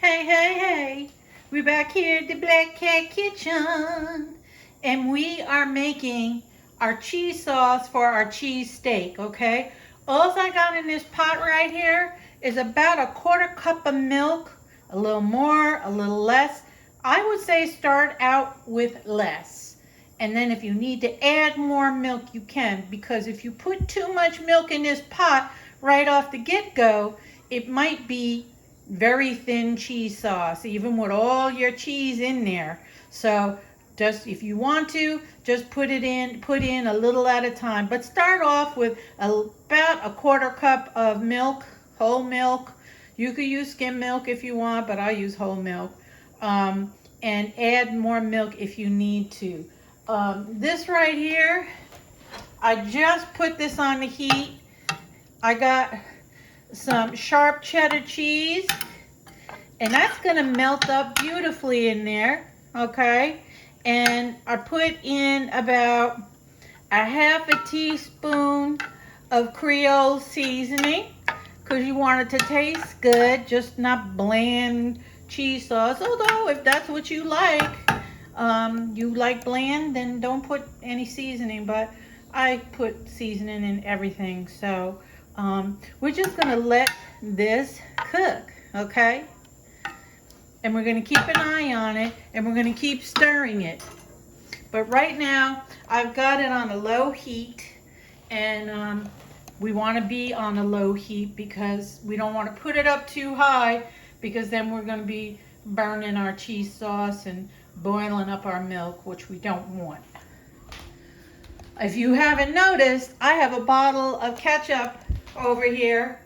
Hey, we're back here at the Black Cat Kitchen, and we are making our cheese sauce for our cheese steak, okay? All I got in this pot right here is about a quarter cup of milk, a little more, a little less. I would say start out with less. And then if you need to add more milk, you can, because if you put too much milk in this pot right off the get-go, it might be very thin cheese sauce, even with all your cheese in there. So just if you want to, just put in a little at a time. But start off with about a quarter cup of milk, whole milk. You could use skim milk if you want, but I use whole milk. And add more milk if you need to. This right here, I just put this on the heat. I got some sharp cheddar cheese, and that's going to melt up beautifully in there, okay? And I put in about a half a teaspoon of Creole seasoning, because you want it to taste good, just not bland cheese sauce. Although if that's what you like bland, then don't put any seasoning, but I put seasoning in everything. So we're just gonna let this cook, okay? And we're gonna keep an eye on it, and we're gonna keep stirring it. But right now, I've got it on a low heat, and we wanna be on a low heat because we don't wanna put it up too high, because then we're gonna be burning our cheese sauce and boiling up our milk, which we don't want. If you haven't noticed, I have a bottle of ketchup over here,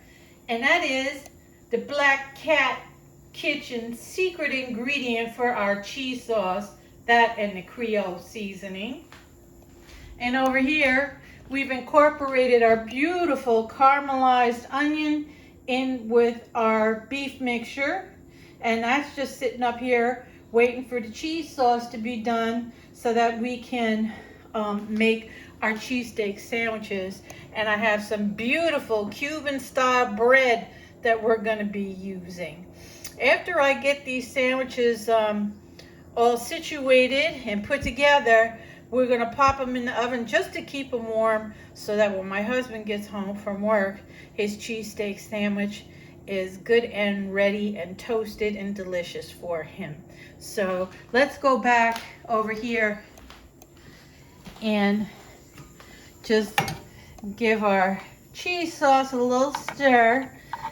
and that is the Black Cat Kitchen secret ingredient for our cheese sauce, that and the Creole seasoning. And over here, we've incorporated our beautiful caramelized onion in with our beef mixture, and that's just sitting up here waiting for the cheese sauce to be done so that we can make our cheesesteak sandwiches. And I have some beautiful Cuban style bread that we're going to be using. After I get these sandwiches all situated and put together, we're going to pop them in the oven just to keep them warm, so that when my husband gets home from work, his cheesesteak sandwich is good and ready and toasted and delicious for him. So let's go back over here and just give our cheese sauce a little stir.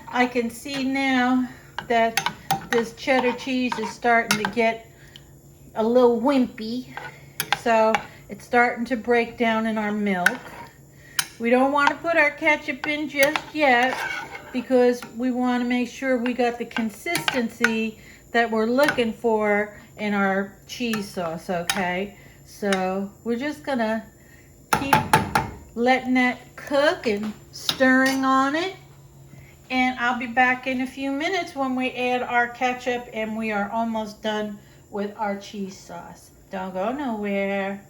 I can see now that this cheddar cheese is starting to get a little wimpy, so it's starting to break down in our milk. We don't want to put our ketchup in just yet, because we want to make sure we got the consistency that we're looking for in our cheese sauce, okay? So we're just gonna keep letting that cook and stirring on it, and I'll be back in a few minutes when we add our ketchup and we are almost done with our cheese sauce. Don't go nowhere.